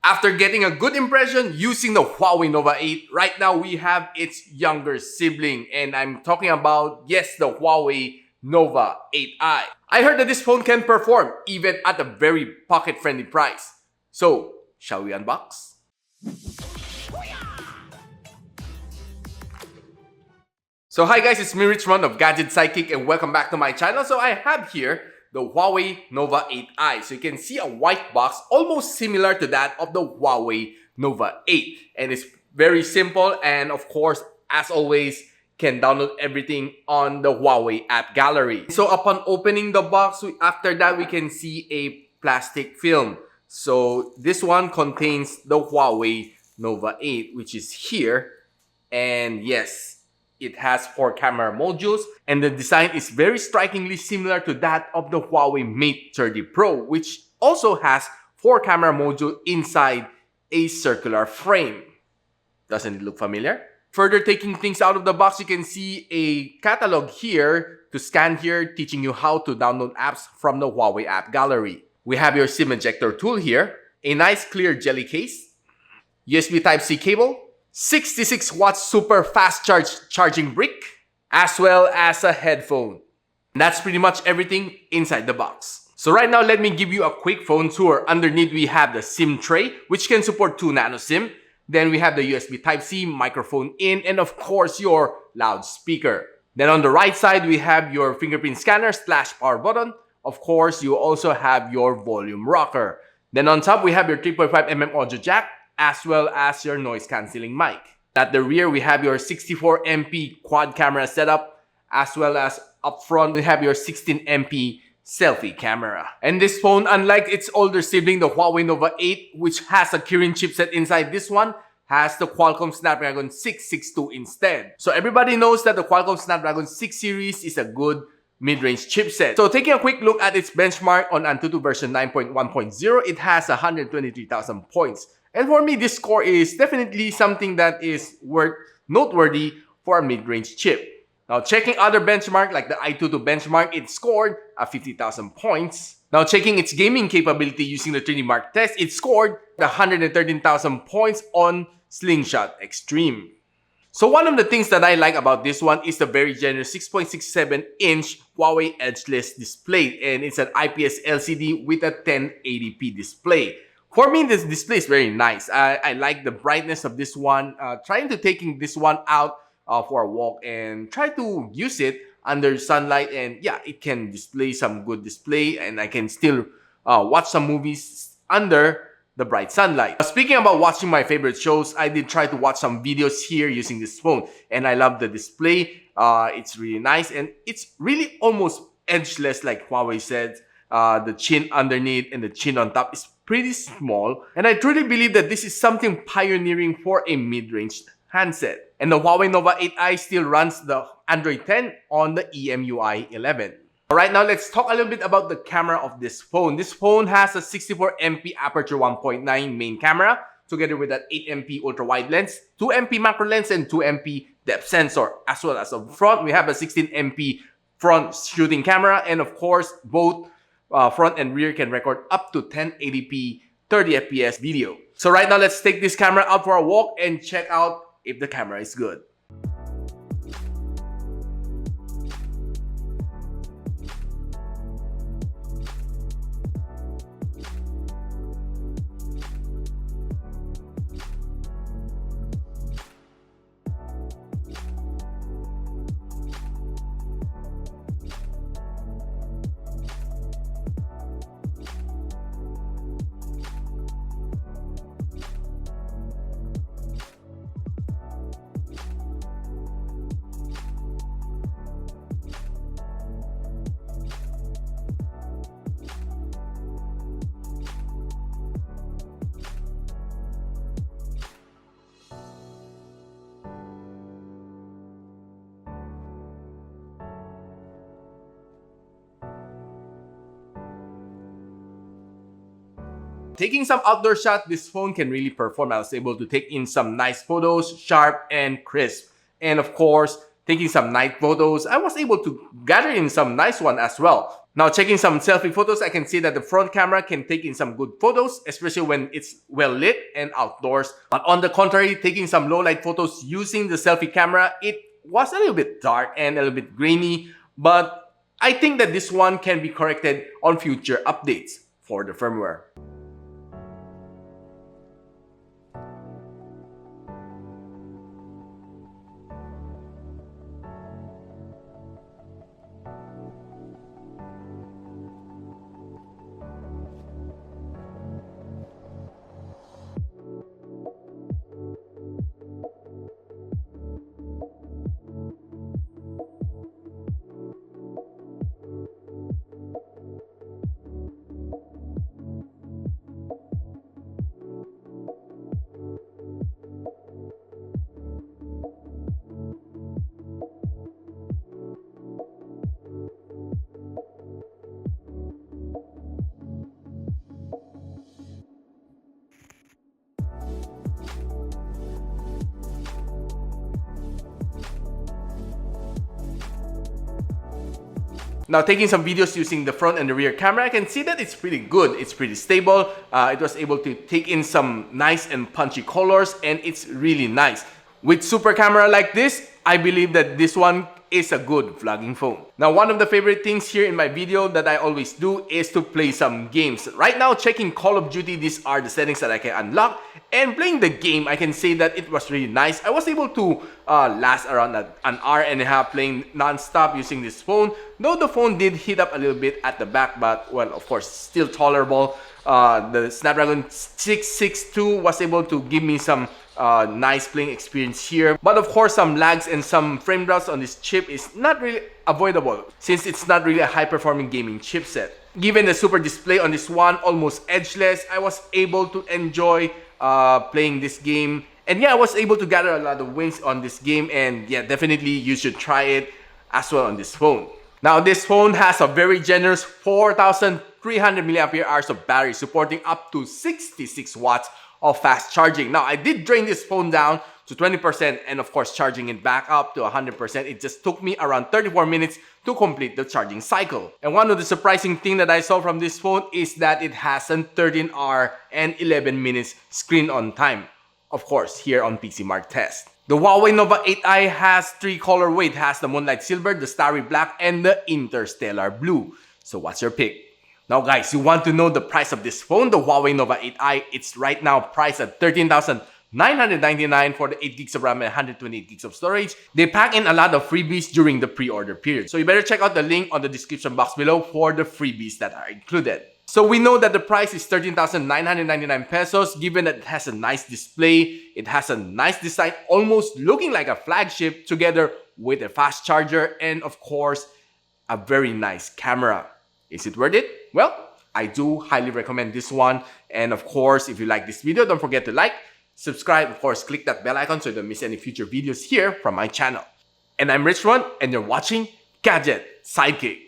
After getting a good impression using the Huawei Nova 8, right now we have its younger sibling, and I'm talking about, yes, the Huawei Nova 8i. I heard that this phone can perform even at a very pocket-friendly price. So, shall we unbox? So hi guys, it's me Richmond of Gadget, Sidekick, and welcome back to my channel. So I have here the Huawei Nova 8i. So you can see a white box almost similar to that of the Huawei Nova 8. And it's very simple, and of course, as always, can download everything on the Huawei app gallery. So upon opening the box, after that we can see a plastic film. So this one contains the Huawei Nova 8, which is here. And yes, it has 4 camera modules, and the design is very strikingly similar to that of the Huawei Mate 30 Pro, which also has 4 camera modules inside a circular frame. Doesn't it look familiar? Further taking things out of the box, you can see a catalog here to scan here, teaching you how to download apps from the Huawei app gallery. We have your SIM ejector tool here, a nice clear jelly case, USB Type-C cable, 66 watts super fast charging brick, as well as a headphone. And that's pretty much everything inside the box. So right now, let me give you a quick phone tour. Underneath, we have the SIM tray, which can support 2 nano SIM. Then we have the USB Type-C, microphone in, and of course, your loudspeaker. Then on the right side, we have your fingerprint scanner / power button. Of course, you also have your volume rocker. Then on top, we have your 3.5mm audio jack, as well as your noise cancelling mic. At the rear, we have your 64MP quad camera setup, as well as up front, we have your 16MP selfie camera. And this phone, unlike its older sibling, the Huawei Nova 8, which has a Kirin chipset inside, this one has the Qualcomm Snapdragon 662 instead. So everybody knows that the Qualcomm Snapdragon 6 series is a good mid-range chipset. So taking a quick look at its benchmark on Antutu version 9.1.0, it has 123,000 points. And for me, this score is definitely something that is noteworthy for a mid-range chip. Now, checking other benchmark like the iTutu benchmark, it scored 50,000 points. Now, checking its gaming capability using the 3D Mark test, it scored 113,000 points on Slingshot Extreme. So one of the things that I like about this one is the very generous 6.67-inch Huawei Edgeless display, and it's an IPS LCD with a 1080p display. For me, this display is very nice. I like the brightness of this one. Trying to taking this one out for a walk and try to use it under sunlight, and yeah, it can display some good display, and I can still watch some movies under the bright sunlight. Speaking about watching my favorite shows, I did try to watch some videos here using this phone, and I love the display. It's really nice, and it's really almost edgeless, like Huawei said. The chin underneath and the chin on top is pretty small, and I truly believe that this is something pioneering for a mid-range handset. And the Huawei Nova 8i still runs the Android 10 on the EMUI 11. Alright, now let's talk a little bit about the camera of this phone. This phone has a 64MP aperture 1.9 main camera, together with an 8MP ultra-wide lens, 2MP macro lens, and 2MP depth sensor. As well as up front, we have a 16MP front shooting camera, and of course, both front and rear can record up to 1080p 30fps video. So right now, let's take this camera out for a walk and check out if the camera is good. Taking some outdoor shot, this phone can really perform. I was able to take in some nice photos, sharp and crisp. And of course, taking some night photos, I was able to gather in some nice one as well. Now, checking some selfie photos, I can see that the front camera can take in some good photos, especially when it's well lit and outdoors. But on the contrary, taking some low light photos using the selfie camera, it was a little bit dark and a little bit grainy. But I think that this one can be corrected on future updates for the firmware. Now, taking some videos using the front and the rear camera, I can see that it's pretty good. It's pretty stable. It was able to take in some nice and punchy colors, and it's really nice. With super camera like this, I believe that this one is a good vlogging phone. Now, one of the favorite things here in my video that I always do is to play some games. Right now, checking Call of Duty, these are the settings that I can unlock. And playing the game, I can say that it was really nice. I was able to last around an hour and a half playing non-stop using this phone. Though the phone did heat up a little bit at the back, but well, of course, still tolerable. The Snapdragon 662 was able to give me some nice playing experience here. But of course, some lags and some frame drops on this chip is not really avoidable since it's not really a high-performing gaming chipset. Given the super display on this one, almost edgeless, I was able to enjoy playing this game. And yeah, I was able to gather a lot of wins on this game, and yeah, definitely you should try it as well on this phone. Now, this phone has a very generous 4,300 milliampere hours of battery, supporting up to 66 watts of fast charging. Now, I did drain this phone down to 20% and of course charging it back up to 100%. It just took me around 34 minutes to complete the charging cycle. And one of the surprising things that I saw from this phone is that it has a 13-hour and 11 minutes screen on time. Of course, here on PC Mark Test. The Huawei Nova 8i has 3 colorways. It has the Moonlight Silver, the Starry Black, and the Interstellar Blue. So what's your pick? Now guys, you want to know the price of this phone, the Huawei Nova 8i. It's right now priced at $13,999 for the 8 gigs of RAM and 128 gigs of storage. They pack in a lot of freebies during the pre-order period. So you better check out the link on the description box below for the freebies that are included. So we know that the price is 13,999 pesos, given that it has a nice display, it has a nice design, almost looking like a flagship, together with a fast charger and of course, a very nice camera. Is it worth it? Well, I do highly recommend this one. And of course, if you like this video, don't forget to like, subscribe, of course, click that bell icon so you don't miss any future videos here from my channel. And I'm Rich Ron, and you're watching Gadget Sidekick.